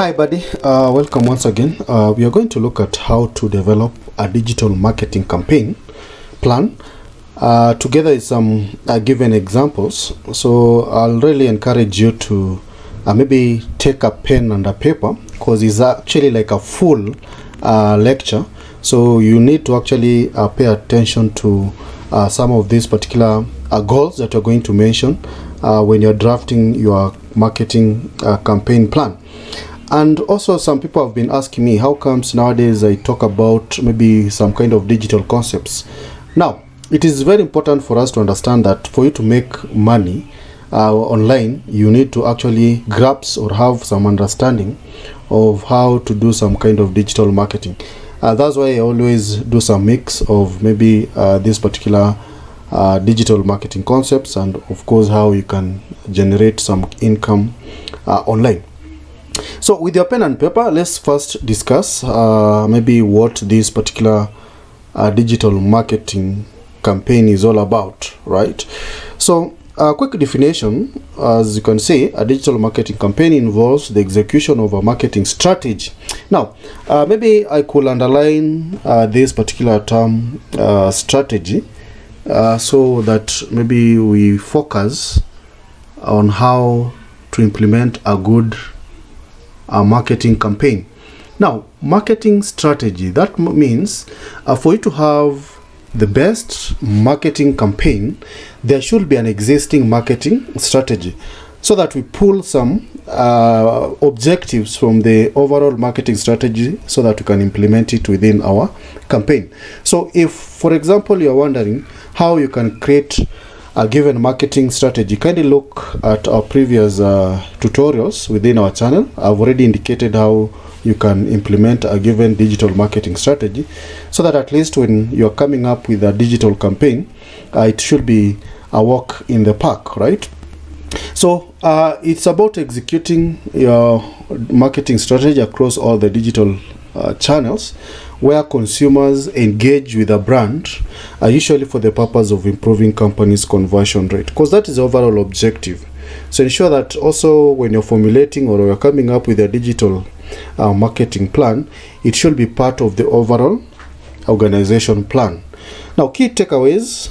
Hi, buddy. Welcome once again. We are going to look at how to develop a digital marketing campaign plan together with some given examples. So I'll really encourage you to maybe take a pen and a paper, because it's actually like a full lecture. So you need to actually pay attention to some of these particular goals that you're going to mention when you're drafting your marketing campaign plan. And also, some people have been asking me, how comes nowadays I talk about maybe some kind of digital concepts? Now, it is very important for us to understand that for you to make money online, you need to actually grasp or have some understanding of how to do some kind of digital marketing. That's why I always do some mix of maybe this particular digital marketing concepts, and of course how you can generate some income online. So with your pen and paper, let's first discuss maybe what this particular digital marketing campaign is all about, right? So a quick definition, as you can see, a digital marketing campaign involves the execution of a marketing strategy. Now, maybe I could underline this particular term, strategy, so that maybe we focus on how to implement a good marketing campaign. Now, marketing strategy, that means for you to have the best marketing campaign, there should be an existing marketing strategy, so that we pull some objectives from the overall marketing strategy so that we can implement it within our campaign. So if, for example, you're wondering how you can create a given marketing strategy, kindly look at our previous tutorials within our channel. I've already indicated how you can implement a given digital marketing strategy, so that at least when you're coming up with a digital campaign, it should be a walk in the park, right? So it's about executing your marketing strategy across all the digital channels where consumers engage with a brand, usually for the purpose of improving companies' conversion rate, because that is the overall objective. So ensure that also when you're formulating or you're coming up with a digital marketing plan, it should be part of the overall organization plan. Now, key takeaways: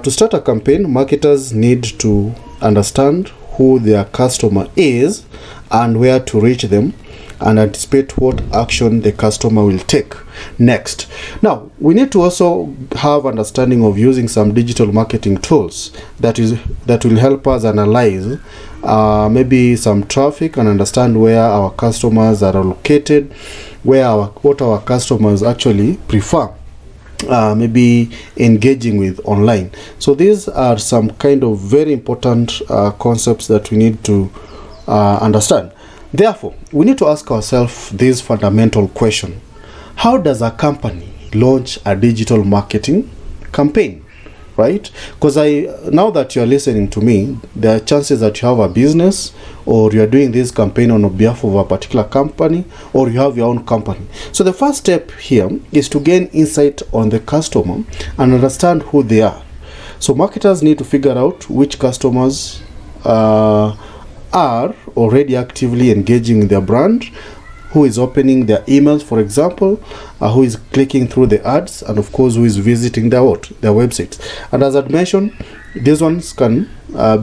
to start a campaign, marketers need to understand who their customer is and where to reach them, and anticipate what action the customer will take next. Now, we need to also have understanding of using some digital marketing tools that will help us analyze maybe some traffic and understand where our customers are located, what our customers actually prefer maybe engaging with online. So these are some kind of very important concepts that we need to understand. Therefore, we need to ask ourselves this fundamental question: how does a company launch a digital marketing campaign, right? Because now that you're listening to me, there are chances that you have a business, or you're doing this campaign on behalf of a particular company, or you have your own company. So the first step here is to gain insight on the customer and understand who they are. So marketers need to figure out which customers are already actively engaging with their brand, who is opening their emails, for example, who is clicking through the ads, and of course who is visiting their websites. And as I mentioned, these ones can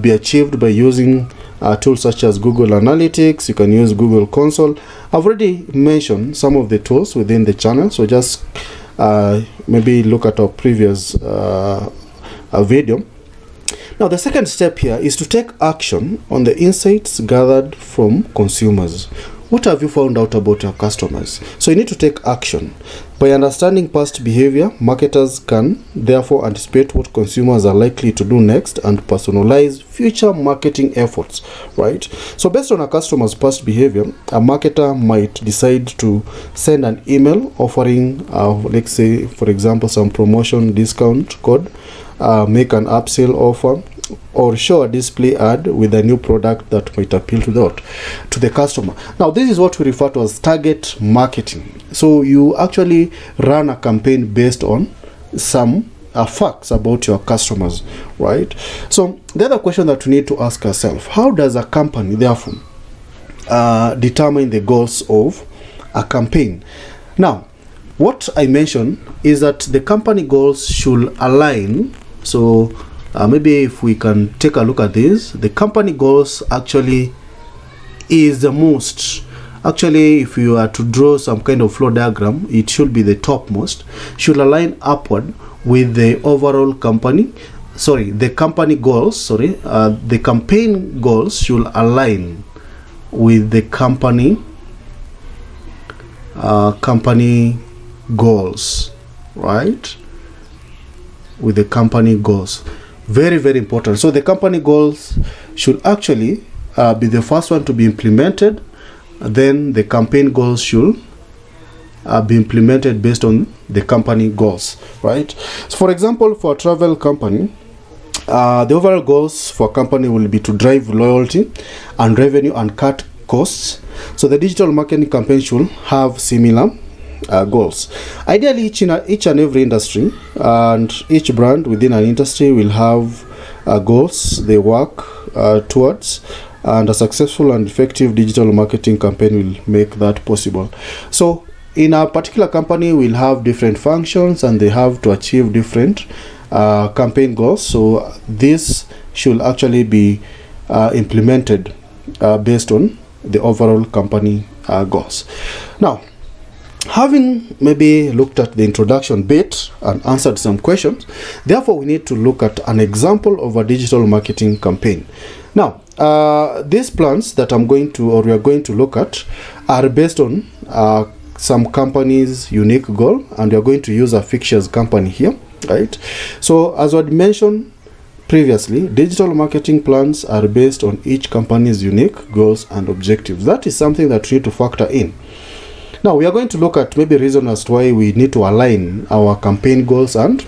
be achieved by using tools such as Google Analytics. You can use Google Console. I've already mentioned some of the tools within the channel, so just maybe look at our previous video. Now, the second step here is to take action on the insights gathered from consumers. What have you found out about your customers? So you need to take action. By understanding past behavior, marketers can therefore anticipate what consumers are likely to do next and personalize future marketing efforts, right? So based on a customer's past behavior, a marketer might decide to send an email offering, let's say, for example, some promotion discount code, make an upsell offer, or show a display ad with a new product that might appeal to the customer. Now, this is what we refer to as target marketing. So you actually run a campaign based on some facts about your customers, right? So the other question that we need to ask ourselves: how does a company therefore determine the goals of a campaign. Now, what I mentioned is that the company goals should align. So maybe if we can take a look at this, the company goals actually is the most. Actually, if you are to draw some kind of flow diagram, it should be the topmost, should align upward with the overall company. Sorry, the company goals. The campaign goals should align with the company goals, right? With the company goals, very, very important. So the company goals should actually be the first one to be implemented. Then the campaign goals should be implemented based on the company goals, right? So for example, for a travel company, the overall goals for a company will be to drive loyalty and revenue and cut costs. So the digital marketing campaign should have similar goals. Ideally, each and every industry and each brand within an industry will have goals they work towards, and a successful and effective digital marketing campaign will make that possible. So in a particular company, we'll have different functions and they have to achieve different campaign goals. So this should actually be implemented based on the overall company goals. Now, having maybe looked at the introduction bit and answered some questions, therefore we need to look at an example of a digital marketing campaign. Now, these plans that we are going to look at are based on some company's unique goal, and we are going to use a fixtures company here, right? So as I mentioned previously, digital marketing plans are based on each company's unique goals and objectives. That is something that we need to factor in. Now we are going to look at maybe reason as to why we need to align our campaign goals and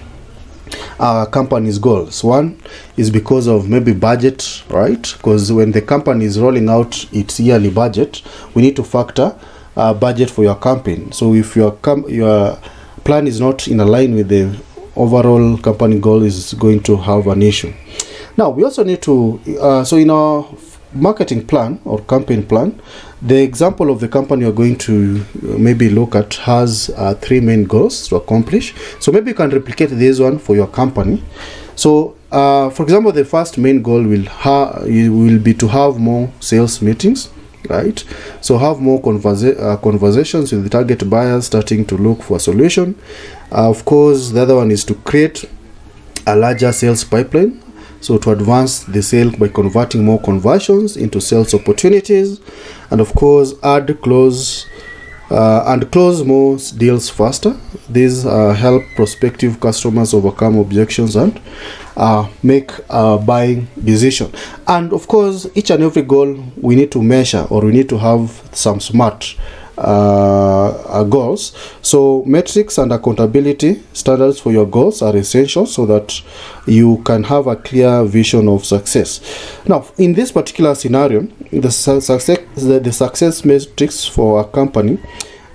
our company's goals. One is because of maybe budget, right? Because when the company is rolling out its yearly budget, we need to factor budget for your campaign. So if your plan is not in line with the overall company goal, is going to have an issue. Now we also need to so in our marketing plan or campaign plan, the example of the company you're going to maybe look at has 3 main goals to accomplish. So maybe you can replicate this one for your company. So for example, the first main goal will be to have more sales meetings, right? So have more conversations with the target buyers starting to look for a solution. Of course, the other one is to create a larger sales pipeline, so to advance the sale by converting more conversions into sales opportunities, and of course close more deals faster. These help prospective customers overcome objections and make a buying decision. And of course, each and every goal we need to measure, or we need to have some SMART goals. So metrics and accountability standards for your goals are essential so that you can have a clear vision of success. Now, in this particular scenario, the success metrics for a company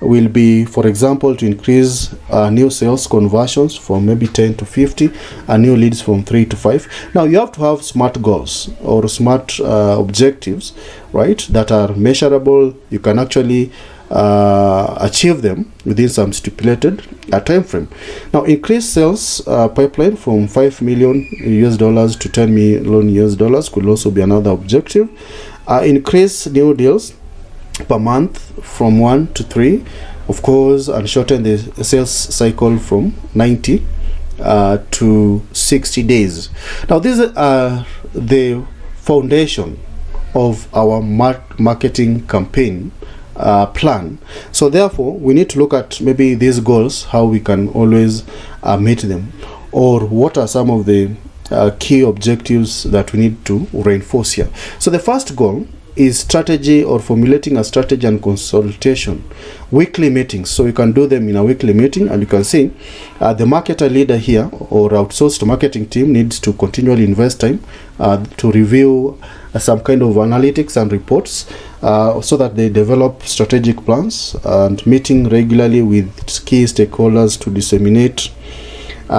will be, for example, to increase new sales conversions from maybe 10 to 50 and new leads from 3 to 5. Now you have to have SMART goals or SMART objectives, right, that are measurable. You can actually achieve them within some stipulated time frame. Now, increase sales pipeline from $5 million to $10 million could also be another objective. Increase new deals per month from 1 to 3, of course, and shorten the sales cycle from 90 to 60 days. Now, these are the foundation of our marketing campaign plan. So therefore, we need to look at maybe these goals, how we can always meet them, or what are some of the key objectives that we need to reinforce here. So the first goal is strategy, or formulating a strategy and consultation, weekly meetings. So you can do them in a weekly meeting, and you can see the marketer leader here or outsourced marketing team needs to continually invest time to review some kind of analytics and reports so that they develop strategic plans, and meeting regularly with key stakeholders to disseminate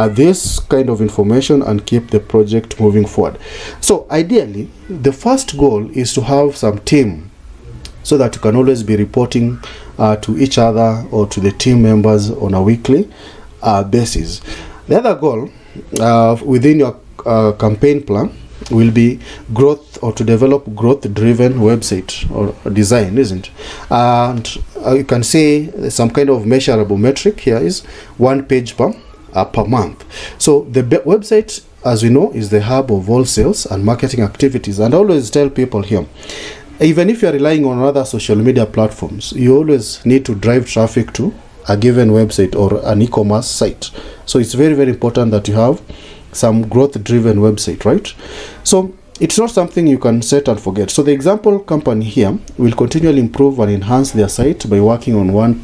this kind of information and keep the project moving forward. So ideally, the first goal is to have some team so that you can always be reporting to each other or to the team members on a weekly basis. The other goal within your campaign plan will be growth, or to develop growth-driven website or design, isn't it? And you can say some kind of measurable metric here is 1 page per month. So the website, as we know, is the hub of all sales and marketing activities. And I always tell people here, even if you are relying on other social media platforms, you always need to drive traffic to a given website or an e-commerce site. So it's very, very important that you have some growth-driven website, right? So it's not something you can set and forget. So the example company here will continually improve and enhance their site by working on one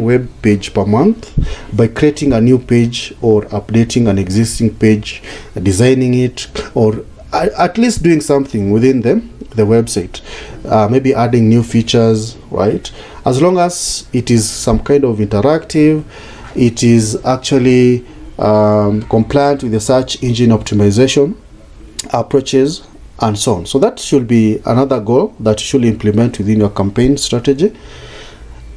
web page per month, by creating a new page or updating an existing page, designing it, or at least doing something within the website, maybe adding new features, right? As long as it is some kind of interactive, it is actually compliant with the search engine optimization approaches and so on. So that should be another goal that you should implement within your campaign strategy.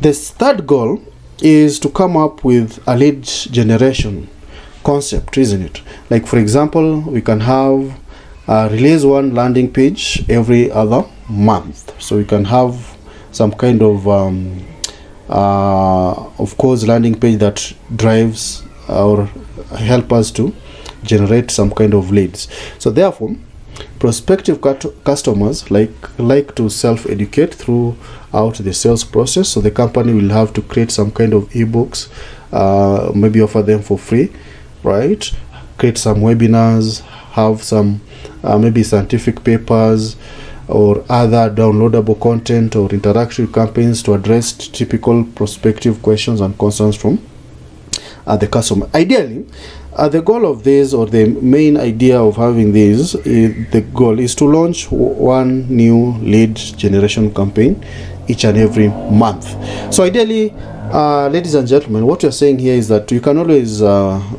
The third goal is to come up with a lead generation concept, isn't it? Like, for example, we can have release one landing page every other month. So we can have some kind of course, landing page that drives or help us to generate some kind of leads. So therefore, prospective customers like to self-educate throughout the sales process. So the company will have to create some kind of ebooks, maybe offer them for free, right? Create some webinars, have some maybe scientific papers or other downloadable content or interactive campaigns to address typical prospective questions and concerns from the customer. Ideally, the goal of this, or the main idea of having this, the goal is to launch one new lead generation campaign each and every month. So ideally, ladies and gentlemen, what you're saying here is that you can always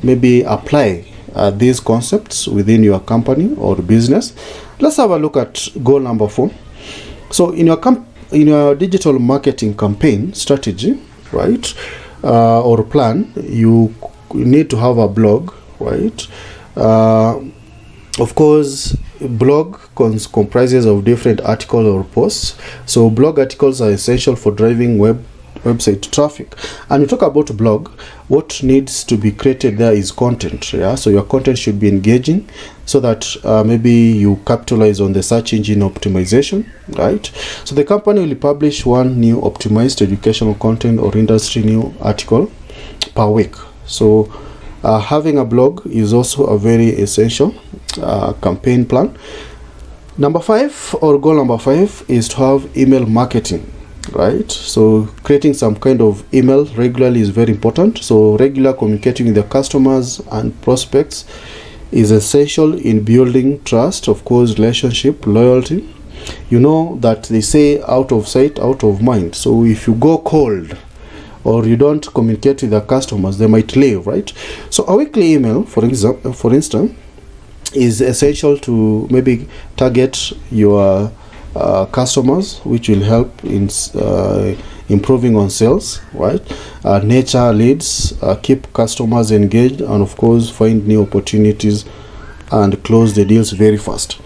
maybe apply these concepts within your company or business. Let's have a look at goal number 4. So in your digital marketing campaign strategy, right, or plan, you need to have a blog, right? Of course, blog comprises of different articles or posts. So blog articles are essential for driving website traffic. And we talk about blog, what needs to be created there is content. Yeah, so your content should be engaging, so that maybe you capitalize on the search engine optimization, right? So the company will publish one new optimized educational content or industry new article per week. So having a blog is also a very essential campaign plan. Number 5, or goal number 5, is to have email marketing, right? So creating some kind of email regularly is very important. So regular communicating with the customers and prospects is essential in building trust, of course, relationship, loyalty. You know that they say out of sight, out of mind. So if you go cold or you don't communicate with the customers, they might leave, right? So a weekly email, for instance, is essential to maybe target your customers, which will help in improving on sales, right? Nature leads, keep customers engaged, and of course find new opportunities and close the deals very fast.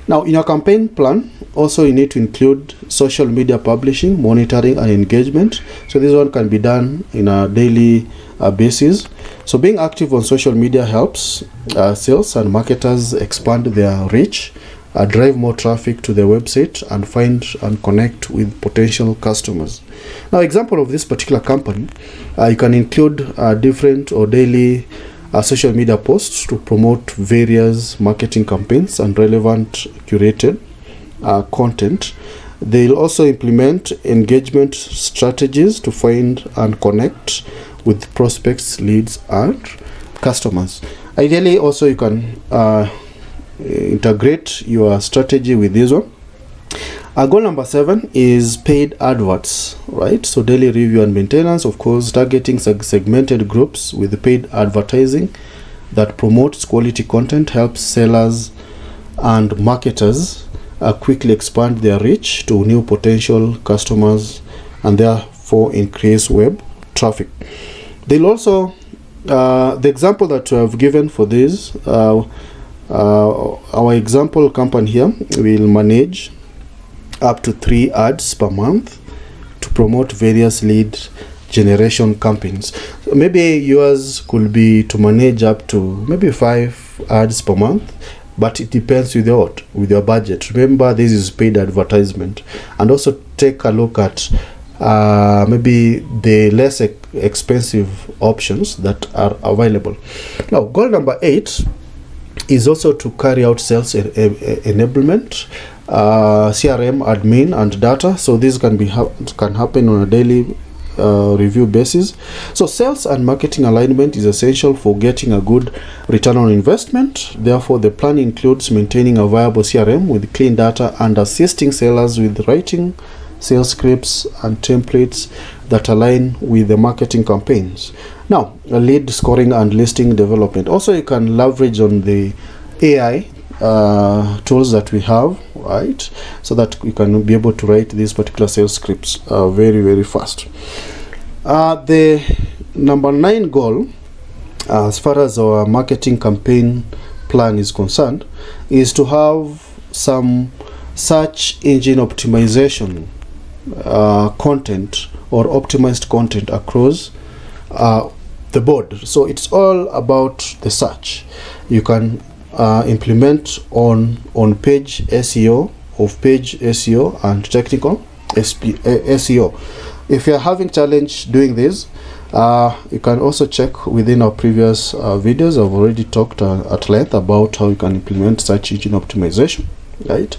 Now in your campaign plan, also you need to include social media publishing, monitoring, and engagement. So this one can be done in a daily basis. So being active on social media helps sales and marketers expand their reach, drive more traffic to their website, and find and connect with potential customers. Now, example of this particular company, you can include different or daily social media posts to promote various marketing campaigns and relevant curated content. They'll also implement engagement strategies to find and connect with prospects, leads, and customers. Ideally, also you can integrate your strategy with this one. Goal number 7 is paid adverts, right? So daily review and maintenance, of course, targeting segmented groups with paid advertising that promotes quality content, helps sellers and marketers quickly expand their reach to new potential customers and therefore increase web traffic. They'll also, the example that we have given for this, our example company here will manage up to 3 ads per month to promote various lead generation campaigns. So maybe yours could be to manage up to maybe 5 ads per month, but it depends with your budget. Remember, this is paid advertisement. And also take a look at maybe the less expensive options that are available. Now, goal number 8 is also to carry out sales enablement, CRM admin and data. So this can happen on a daily review basis. So sales and marketing alignment is essential for getting a good return on investment. Therefore, the plan includes maintaining a viable CRM with clean data and assisting sellers with writing sales scripts and templates that align with the marketing campaigns. Now, lead scoring and listing development. Also, you can leverage on the AI tools that we have, right? So that you can be able to write these particular sales scripts very, very fast. The number 9 goal, as far as our marketing campaign plan is concerned, is to have some search engine optimization content or optimized content across the board. So it's all about the search. You can implement on page SEO, off page SEO, and technical SEO. If you're having challenge doing this, you can also check within our previous videos. I've already talked at length about how you can implement search engine optimization, right?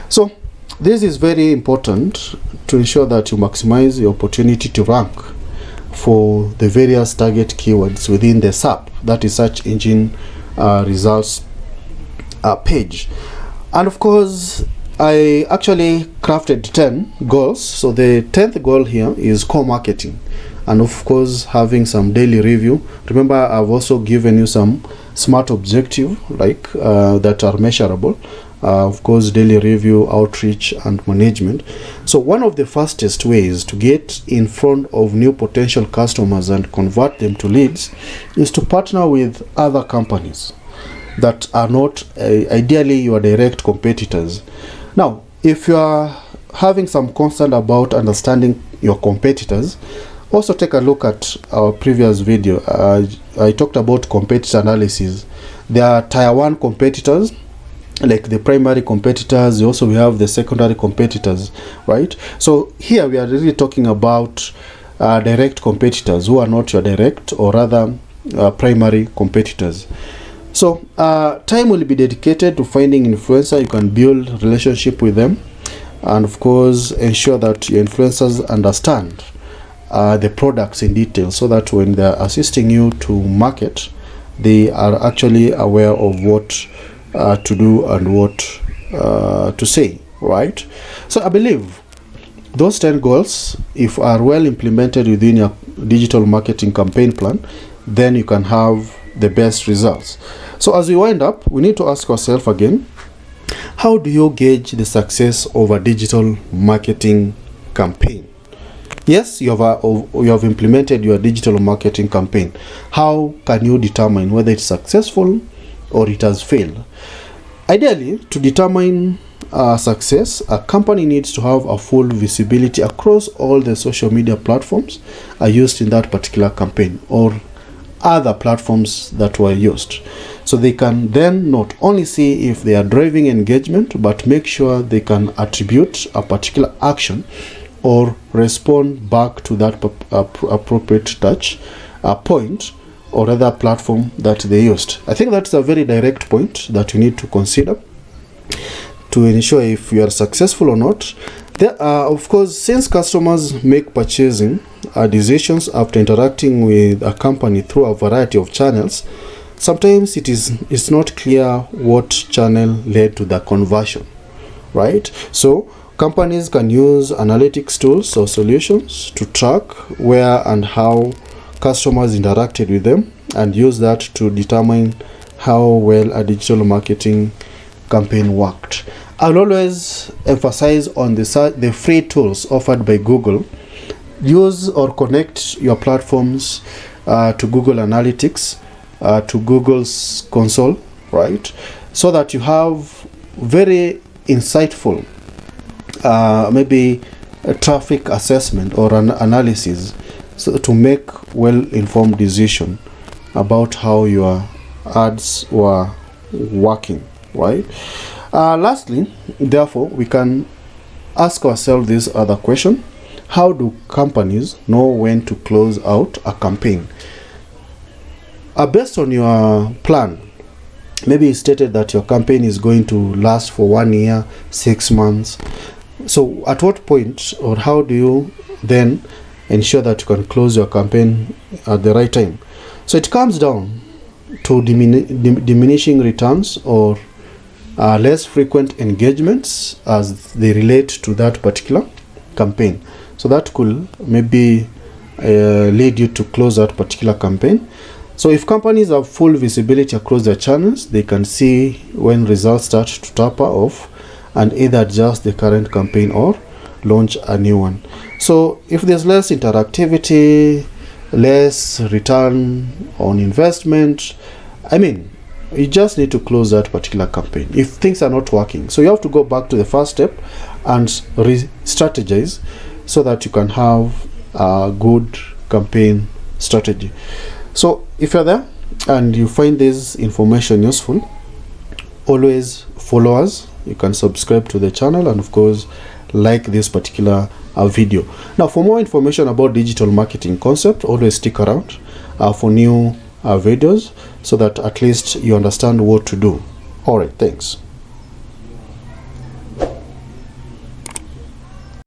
So this is very important to ensure that you maximize the opportunity to rank for the various target keywords within the SERP, that is search engine results page. And of course, I actually crafted 10 goals. So the 10th goal here is core marketing, and of course having some daily review. Remember, I've also given you some smart objective like that are measurable. Of course, daily review, outreach, and management. So one of the fastest ways to get in front of new potential customers and convert them to leads is to partner with other companies that are not ideally your direct competitors. Now, if you are having some concern about understanding your competitors, also take a look at our previous video. I talked about competitor analysis. There are tier 1 competitors, like the primary competitors. Also, we have the secondary competitors, right? So here we are really talking about direct competitors who are not your direct or rather primary competitors. So time will be dedicated to finding influencer. You can build relationship with them, and of course ensure that your influencers understand the products in detail, so that when they are assisting you to market, they are actually aware of what to do and what to say, right? So I believe those 10 goals, if are well implemented within your digital marketing campaign plan, then you can have the best results. So as we wind up, we need to ask ourselves again, how do you gauge the success of a digital marketing campaign? Yes, you have implemented your digital marketing campaign. How can you determine whether it's successful or it has failed? Ideally, to determine success, a company needs to have a full visibility across all the social media platforms used in that particular campaign, or other platforms that were used. So they can then not only see if they are driving engagement, but make sure they can attribute a particular action or respond back to that appropriate touch point or other platform that they used. I think that's a very direct point that you need to consider to ensure if you are successful or not. There are, of course, since customers make purchasing decisions after interacting with a company through a variety of channels, sometimes it's not clear what channel led to the conversion, right? So companies can use analytics tools or solutions to track where and how customers interacted with them, and use that to determine how well a digital marketing campaign worked. I'll always emphasize on the free tools offered by Google. Use or connect your platforms to Google Analytics, to Google's console, right? So that you have very insightful, maybe a traffic assessment or an analysis, so to make well-informed decision about how your ads were working, right? Lastly, therefore, we can ask ourselves this other question: how do companies know when to close out a campaign? Based on your plan, maybe you stated that your campaign is going to last for 1 year, 6 months. So at what point, or how do you then ensure that you can close your campaign at the right time? So it comes down to diminishing returns or less frequent engagements as they relate to that particular campaign. So that could maybe lead you to close that particular campaign. So if companies have full visibility across their channels, they can see when results start to taper off and either adjust the current campaign or launch a new one. So if there's less interactivity, less return on investment, you just need to close that particular campaign if things are not working. So you have to go back to the first step and re-strategize so that you can have a good campaign strategy. So if you're there and you find this information useful, always follow us. You can subscribe to the channel and of course like this particular video. Now for more information about digital marketing concept, always stick around for new videos so that at least you understand what to do. All right, thanks.